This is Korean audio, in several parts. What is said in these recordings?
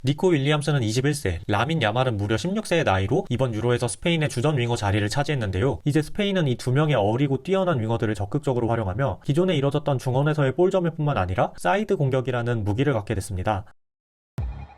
니코 윌리엄스는 21세, 라민 야말은 무려 16세의 나이로 이번 유로에서 스페인의 주전 윙어 자리를 차지했는데요. 이제 스페인은 이 두 명의 어리고 뛰어난 윙어들을 적극적으로 활용하며 기존에 이뤄졌던 중원에서의 볼점유뿐만 아니라 사이드 공격이라는 무기를 갖게 됐습니다.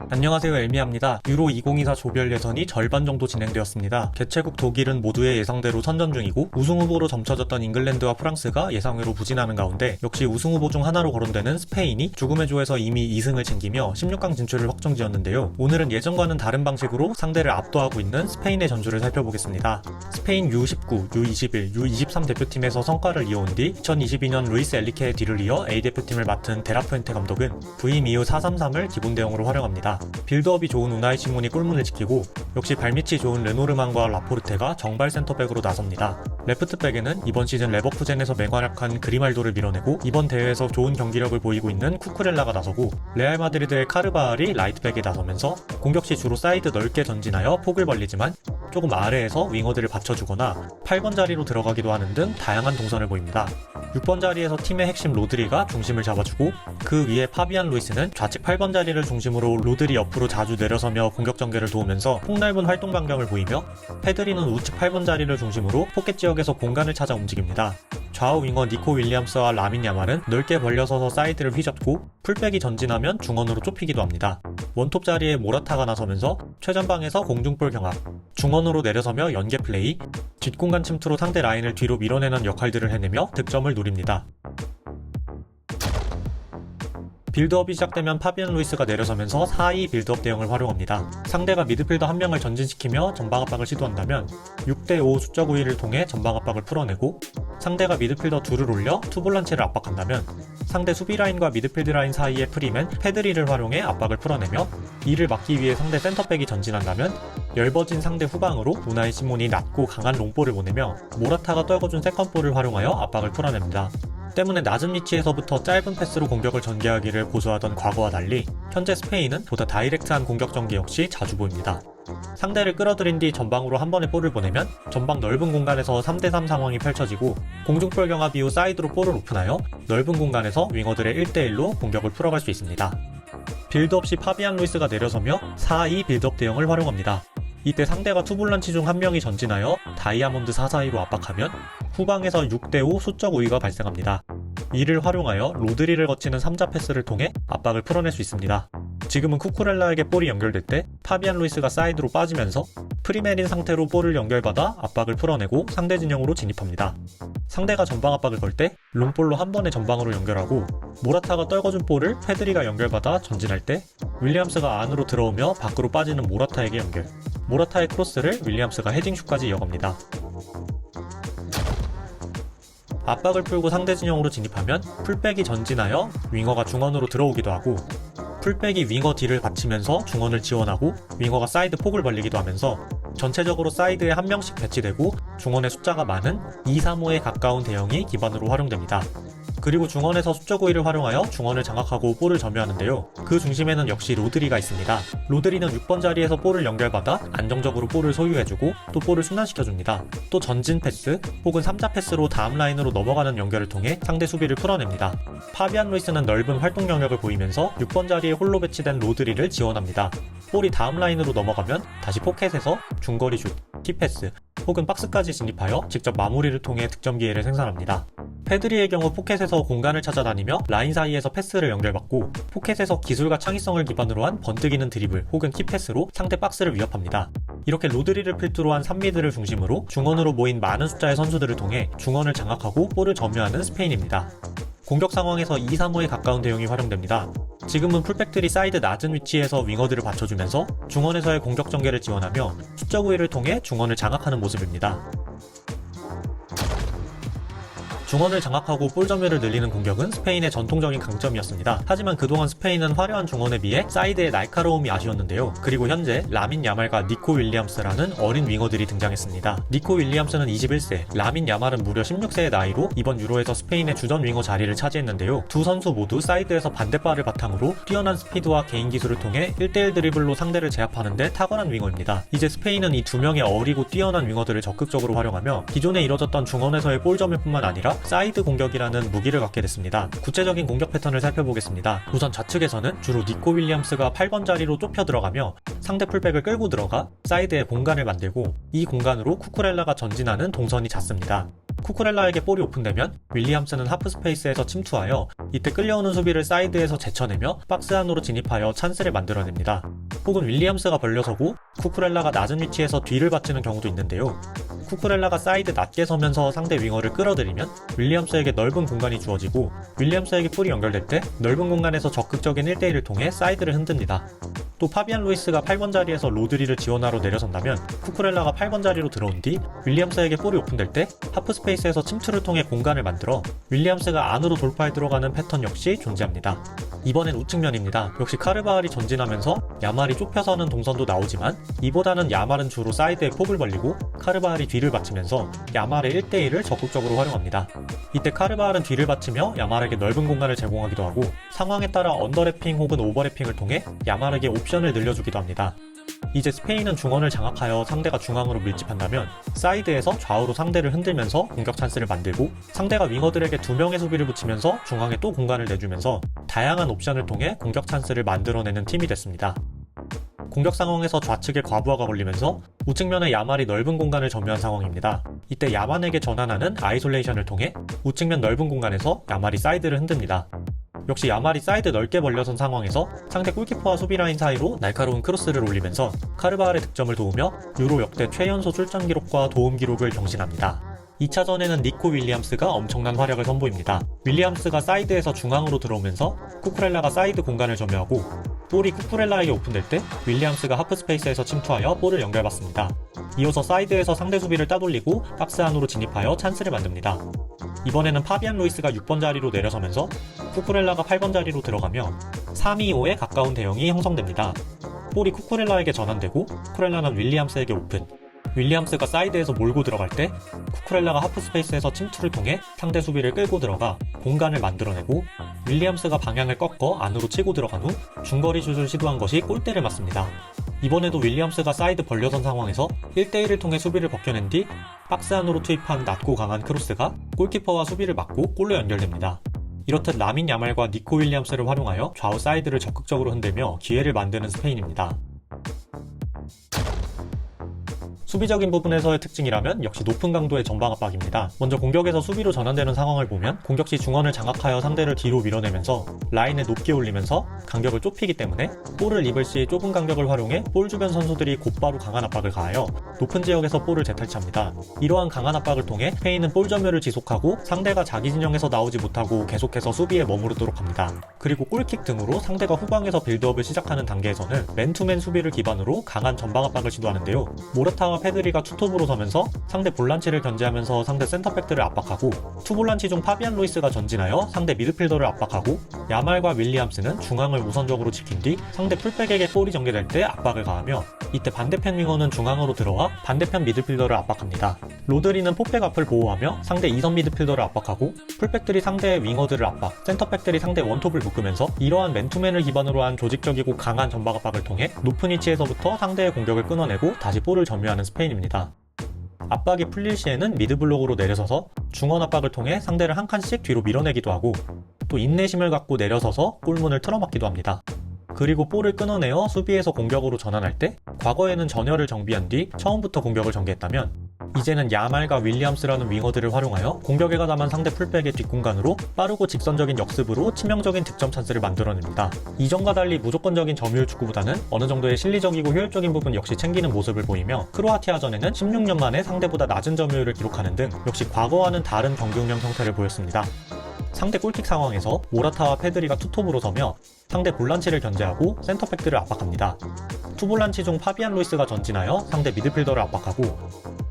안녕하세요, 엘미야입니다. 유로 2024 조별 예선이 절반 정도 진행되었습니다. 개최국 독일은 모두의 예상대로 선전 중이고 우승 후보로 점쳐졌던 잉글랜드와 프랑스가 예상외로 부진하는 가운데 역시 우승 후보 중 하나로 거론되는 스페인이 죽음의 조에서 이미 2승을 챙기며 16강 진출을 확정지었는데요. 오늘은 예전과는 다른 방식으로 상대를 압도하고 있는 스페인의 전주를 살펴보겠습니다. 스페인 U19, U21, U23 대표팀에서 성과를 이어온 뒤 2022년 루이스 엘리케의 뒤를 이어 A대표팀을 맡은 데라푸엔테 감독은 부임 이후 4-3-3을 기본 대응으로 활용합니다. 빌드업이 좋은 우나이 시몬이 골문을 지키고 역시 발밑이 좋은 르노르만과 라포르테가 정발 센터백으로 나섭니다. 레프트백에는 이번 시즌 레버쿠젠에서 맹활약한 그리말도를 밀어내고 이번 대회에서 좋은 경기력을 보이고 있는 쿠쿠렐라가 나서고 레알 마드리드의 카르바알이 라이트백에 나서면서 공격 시 주로 사이드 넓게 전진하여 폭을 벌리지만 조금 아래에서 윙어들을 받쳐주거나 8번 자리로 들어가기도 하는 등 다양한 동선을 보입니다. 6번 자리에서 팀의 핵심 로드리가 중심을 잡아주고 그 위에 파비안 루이스는 좌측 8번 자리를 중심으로 로드리 옆으로 자주 내려서며 공격 전개를 도우면서 폭넓은 활동 반경을 보이며 페드리는 우측 8번 자리를 중심으로 포켓 지역에서 공간을 찾아 움직입니다. 좌우 윙어 니코 윌리엄스와 라민 야말은 넓게 벌려서서 사이드를 휘젓고 풀백이 전진하면 중원으로 좁히기도 합니다. 원톱 자리에 모라타가 나서면서 최전방에서 공중볼 경합, 중원으로 내려서며 연계 플레이, 뒷공간 침투로 상대 라인을 뒤로 밀어내는 역할들을 해내며 득점을 노립니다. 빌드업이 시작되면 파비안 루이스가 내려서면서 4-2 빌드업 대응을 활용합니다. 상대가 미드필더 한 명을 전진시키며 전방 압박을 시도한다면 6대5 수적 우위를 통해 전방 압박을 풀어내고 상대가 미드필더 둘을 올려 투볼란치를 압박한다면 상대 수비 라인과 미드필드 라인 사이의 프리맨 페드리를 활용해 압박을 풀어내며 이를 막기 위해 상대 센터백이 전진한다면 열버진 상대 후방으로 우나이 시몬이 낮고 강한 롱볼을 보내며 모라타가 떨궈준 세컨볼을 활용하여 압박을 풀어냅니다. 때문에 낮은 위치에서부터 짧은 패스로 공격을 전개하기를 고수하던 과거와 달리 현재 스페인은 보다 다이렉트한 공격 전개 역시 자주 보입니다. 상대를 끌어들인 뒤 전방으로 한 번에 볼을 보내면 전방 넓은 공간에서 3대3 상황이 펼쳐지고 공중볼 경합 이후 사이드로 볼을 오픈하여 넓은 공간에서 윙어들의 1대1로 공격을 풀어갈 수 있습니다. 빌드업 시 파비안 루이스가 내려서며 4-2 빌드업 대응을 활용합니다. 이때 상대가 투볼란치 중 한 명이 전진하여 다이아몬드 4-4-2로 압박하면 후방에서 6대5 수적 우위가 발생합니다. 이를 활용하여 로드리를 거치는 3자 패스를 통해 압박을 풀어낼 수 있습니다. 지금은 쿠쿠렐라에게 볼이 연결될 때 파비안 루이스가 사이드로 빠지면서 프리맨인 상태로 볼을 연결받아 압박을 풀어내고 상대 진영으로 진입합니다. 상대가 전방 압박을 걸 때 롱볼로 한 번에 전방으로 연결하고 모라타가 떨궈준 볼을 페드리가 연결받아 전진할 때 윌리엄스가 안으로 들어오며 밖으로 빠지는 모라타에게 연결, 모라타의 크로스를 윌리엄스가 헤딩슛까지 이어갑니다. 압박을 풀고 상대 진영으로 진입하면 풀백이 전진하여 윙어가 중원으로 들어오기도 하고 풀백이 윙어 뒤를 받치면서 중원을 지원하고 윙어가 사이드 폭을 벌리기도 하면서 전체적으로 사이드에 한 명씩 배치되고 중원의 숫자가 많은 2-3-5에 가까운 대형이 기반으로 활용됩니다. 그리고 중원에서 수적 우위를 활용하여 중원을 장악하고 볼을 점유하는데요. 그 중심에는 역시 로드리가 있습니다. 로드리는 6번 자리에서 볼을 연결받아 안정적으로 볼을 소유해주고 또 볼을 순환시켜줍니다. 또 전진 패스 혹은 3자 패스로 다음 라인으로 넘어가는 연결을 통해 상대 수비를 풀어냅니다. 파비안 루이스는 넓은 활동 영역을 보이면서 6번 자리에 홀로 배치된 로드리를 지원합니다. 볼이 다음 라인으로 넘어가면 다시 포켓에서 중거리 슛, 키패스 혹은 박스까지 진입하여 직접 마무리를 통해 득점 기회를 생산합니다. 페드리의 경우 포켓에서 공간을 찾아다니며 라인 사이에서 패스를 연결받고 포켓에서 기술과 창의성을 기반으로 한 번뜩이는 드리블 혹은 키패스로 상대 박스를 위협합니다. 이렇게 로드리를 필두로 한 3미드를 중심으로 중원으로 모인 많은 숫자의 선수들을 통해 중원을 장악하고 볼을 점유하는 스페인입니다. 공격 상황에서 2-3-5에 가까운 대응이 활용됩니다. 지금은 풀백들이 사이드 낮은 위치에서 윙어들을 받쳐주면서 중원에서의 공격 전개를 지원하며 수적 우위를 통해 중원을 장악하는 모습입니다. 중원을 장악하고 볼 점유를 늘리는 공격은 스페인의 전통적인 강점이었습니다. 하지만 그동안 스페인은 화려한 중원에 비해 사이드의 날카로움이 아쉬웠는데요. 그리고 현재 라민 야말과 니코 윌리엄스라는 어린 윙어들이 등장했습니다. 니코 윌리엄스는 21세, 라민 야말은 무려 16세의 나이로 이번 유로에서 스페인의 주전 윙어 자리를 차지했는데요. 두 선수 모두 사이드에서 반대발을 바탕으로 뛰어난 스피드와 개인 기술을 통해 1대1 드리블로 상대를 제압하는 데 탁월한 윙어입니다. 이제 스페인은 이 두 명의 어리고 뛰어난 윙어들을 적극적으로 활용하며 기존에 이뤄졌던 중원에서의 볼 점유뿐만 아니라 사이드 공격이라는 무기를 갖게 됐습니다. 구체적인 공격 패턴을 살펴보겠습니다. 우선 좌측에서는 주로 니코 윌리엄스가 8번 자리로 좁혀 들어가며 상대 풀백을 끌고 들어가 사이드에 공간을 만들고 이 공간으로 쿠쿠렐라가 전진하는 동선이 잦습니다. 쿠쿠렐라에게 볼이 오픈되면 윌리엄스는 하프 스페이스에서 침투하여 이때 끌려오는 수비를 사이드에서 제쳐내며 박스 안으로 진입하여 찬스를 만들어냅니다. 혹은 윌리엄스가 벌려서고 쿠쿠렐라가 낮은 위치에서 뒤를 받치는 경우도 있는데요. 쿠쿠렐라가 사이드 낮게 서면서 상대 윙어를 끌어들이면 윌리엄스에게 넓은 공간이 주어지고 윌리엄스에게 볼이 연결될 때 넓은 공간에서 적극적인 1대1을 통해 사이드를 흔듭니다. 또 파비안 루이스가 8번 자리에서 로드리를 지원하러 내려선다면 쿠쿠렐라가 8번 자리로 들어온 뒤 윌리엄스에게 볼이 오픈될 때 하프 스페이스에서 침투를 통해 공간을 만들어 윌리엄스가 안으로 돌파해 들어가는 패턴 역시 존재합니다. 이번엔 우측면입니다. 역시 카르바알이 전진하면서 야말이 좁혀서는 동선도 나오지만 이보다는 야말은 주로 사이드에 폭을 벌리고 카르바알이 뒤를 받치면서 야말의 1대1을 적극적으로 활용합니다. 이때 카르바알은 뒤를 받치며 야말에게 넓은 공간을 제공하기도 하고 상황에 따라 언더래핑 혹은 오버래핑을 통해 야말에게 옵션을 늘려주기도 합니다. 이제 스페인은 중원을 장악하여 상대가 중앙으로 밀집한다면 사이드에서 좌우로 상대를 흔들면서 공격 찬스를 만들고 상대가 윙어들에게 2명의 수비를 붙이면서 중앙에 또 공간을 내주면서 다양한 옵션을 통해 공격 찬스를 만들어내는 팀이 됐습니다. 공격 상황에서 좌측에 과부하가 걸리면서 우측면에 야말이 넓은 공간을 점유한 상황입니다. 이때 야만에게 전환하는 아이솔레이션을 통해 우측면 넓은 공간에서 야말이 사이드를 흔듭니다. 역시 야말이 사이드 넓게 벌려선 상황에서 상대 골키퍼와 수비라인 사이로 날카로운 크로스를 올리면서 카르바알의 득점을 도우며 유로 역대 최연소 출전 기록과 도움 기록을 경신합니다. 2차전에는 니코 윌리엄스가 엄청난 활약을 선보입니다. 윌리엄스가 사이드에서 중앙으로 들어오면서 쿠쿠렐라가 사이드 공간을 점유하고 볼이 쿠쿠렐라에게 오픈될 때 윌리엄스가 하프 스페이스에서 침투하여 볼을 연결받습니다. 이어서 사이드에서 상대 수비를 따돌리고 박스 안으로 진입하여 찬스를 만듭니다. 이번에는 파비안 루이스가 6번 자리로 내려서면서 쿠쿠렐라가 8번 자리로 들어가며 3-2-5에 가까운 대형이 형성됩니다. 볼이 쿠쿠렐라에게 전환되고 쿠쿠렐라는 윌리엄스에게 오픈. 윌리엄스가 사이드에서 몰고 들어갈 때 쿠쿠렐라가 하프 스페이스에서 침투를 통해 상대 수비를 끌고 들어가 공간을 만들어내고 윌리엄스가 방향을 꺾어 안으로 치고 들어간 후 중거리 슛을 시도한 것이 골대를 맞습니다. 이번에도 윌리엄스가 사이드 벌려선 상황에서 1대1을 통해 수비를 벗겨낸 뒤 박스 안으로 투입한 낮고 강한 크로스가 골키퍼와 수비를 막고 골로 연결됩니다. 이렇듯 라민 야말과 니코 윌리엄스를 활용하여 좌우 사이드를 적극적으로 흔들며 기회를 만드는 스페인입니다. 수비적인 부분에서의 특징이라면 역시 높은 강도의 전방 압박입니다. 먼저 공격에서 수비로 전환되는 상황을 보면 공격 시 중원을 장악하여 상대를 뒤로 밀어내면서 라인을 높게 올리면서 간격을 좁히기 때문에 볼을 입을 시 좁은 간격을 활용해 볼 주변 선수들이 곧바로 강한 압박을 가하여 높은 지역에서 볼을 재탈취합니다. 이러한 강한 압박을 통해 스페인은 볼 점유를 지속하고 상대가 자기 진영에서 나오지 못하고 계속해서 수비에 머무르도록 합니다. 그리고 골킥 등으로 상대가 후방에서 빌드업을 시작하는 단계에서는 맨투맨 수비를 기반으로 강한 전방 압박을 시도하는데요. 모라타와 페드리가 투톱으로 서면서 상대 볼란치를 견제하면서 상대 센터백들을 압박하고 투볼란치 중 파비안 루이스가 전진하여 상대 미드필더를 압박하고 야말과 윌리엄스는 중앙을 우선적으로 지킨 뒤 상대 풀백에게 볼이 전개될 때 압박을 가하며 이때 반대편 윙어는 중앙으로 들어와 반대편 미드필더를 압박합니다. 로드리는 포백 앞을 보호하며 상대 2선 미드필더를 압박하고 풀백들이 상대의 윙어들을 압박, 센터백들이 상대 원톱을 묶으면서 이러한 맨투맨을 기반으로 한 조직적이고 강한 전방 압박을 통해 높은 위치에서부터 상대의 공격을 끊어내고 다시 볼을 점유하는 스페인입니다. 압박이 풀릴 시에는 미드블록으로 내려서서 중원 압박을 통해 상대를 한 칸씩 뒤로 밀어내기도 하고 또 인내심을 갖고 내려서서 골문을 틀어막기도 합니다. 그리고 볼을 끊어내어 수비에서 공격으로 전환할 때 과거에는 전열을 정비한 뒤 처음부터 공격을 전개했다면 이제는 야말과 윌리엄스라는 윙어들을 활용하여 공격에 가담한 상대 풀백의 뒷공간으로 빠르고 직선적인 역습으로 치명적인 득점 찬스를 만들어냅니다. 이전과 달리 무조건적인 점유율 축구보다는 어느 정도의 실리적이고 효율적인 부분 역시 챙기는 모습을 보이며 크로아티아전에는 16년 만에 상대보다 낮은 점유율을 기록하는 등 역시 과거와는 다른 경기운영 형태를 보였습니다. 상대 골킥 상황에서 모라타와 페드리가 투톱으로 서며 상대 볼란치를 견제하고 센터백들을 압박합니다. 투볼란치 중 파비안 루이스가 전진하여 상대 미드필더를 압박하고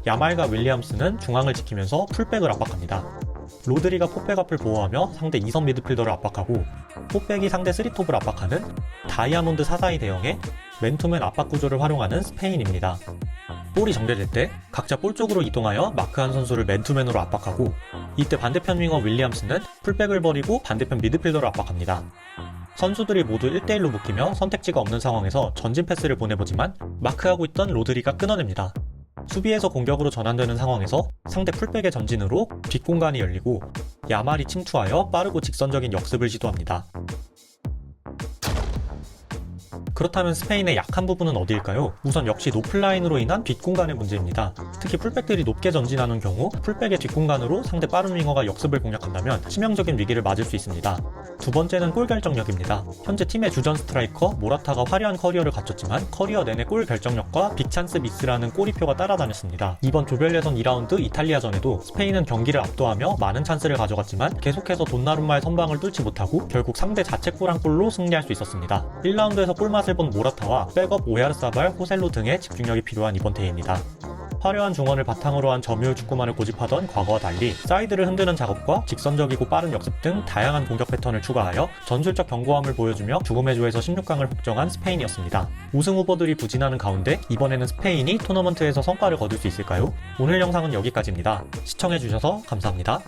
야말과 윌리엄스는 중앙을 지키면서 풀백을 압박합니다. 로드리가 포백 앞을 보호하며 상대 2선 미드필더를 압박하고 포백이 상대 3톱을 압박하는 다이아몬드 사사이 대형의 맨투맨 압박 구조를 활용하는 스페인입니다. 볼이 전개될 때 각자 볼 쪽으로 이동하여 마크한 선수를 맨투맨으로 압박하고 이때 반대편 윙어 윌리엄스는 풀백을 버리고 반대편 미드필더를 압박합니다. 선수들이 모두 1대1로 묶이며 선택지가 없는 상황에서 전진 패스를 보내보지만 마크하고 있던 로드리가 끊어냅니다. 수비에서 공격으로 전환되는 상황에서 상대 풀백의 전진으로 뒷공간이 열리고 야말이 침투하여 빠르고 직선적인 역습을 시도합니다. 그렇다면 스페인의 약한 부분은 어디일까요? 우선 역시 높은 라인으로 인한 뒷공간의 문제입니다. 특히 풀백들이 높게 전진하는 경우 풀백의 뒷공간으로 상대 빠른 윙어가 역습을 공략한다면 치명적인 위기를 맞을 수 있습니다. 두 번째는 골 결정력입니다. 현재 팀의 주전 스트라이커 모라타가 화려한 커리어를 갖췄지만 커리어 내내 골 결정력과 빅찬스 미스라는 꼬리표가 따라다녔습니다. 이번 조별 예선 2라운드 이탈리아전에도 스페인은 경기를 압도하며 많은 찬스를 가져갔지만 계속해서 돈나룸마의 선방을 뚫지 못하고 결국 상대 자책골 한 골로 승리할 수 있었습니다. 1라운드에서 골맛을 본 모라타와 백업 오야르사발, 호셀로 등의 집중력이 필요한 이번 대회입니다. 화려한 중원을 바탕으로 한 점유율 축구만을 고집하던 과거와 달리 사이드를 흔드는 작업과 직선적이고 빠른 역습 등 다양한 공격 패턴을 추가하여 전술적 견고함을 보여주며 죽음의 조에서 16강을 확정한 스페인이었습니다. 우승 후보들이 부진하는 가운데 이번에는 스페인이 토너먼트에서 성과를 거둘 수 있을까요? 오늘 영상은 여기까지입니다. 시청해주셔서 감사합니다.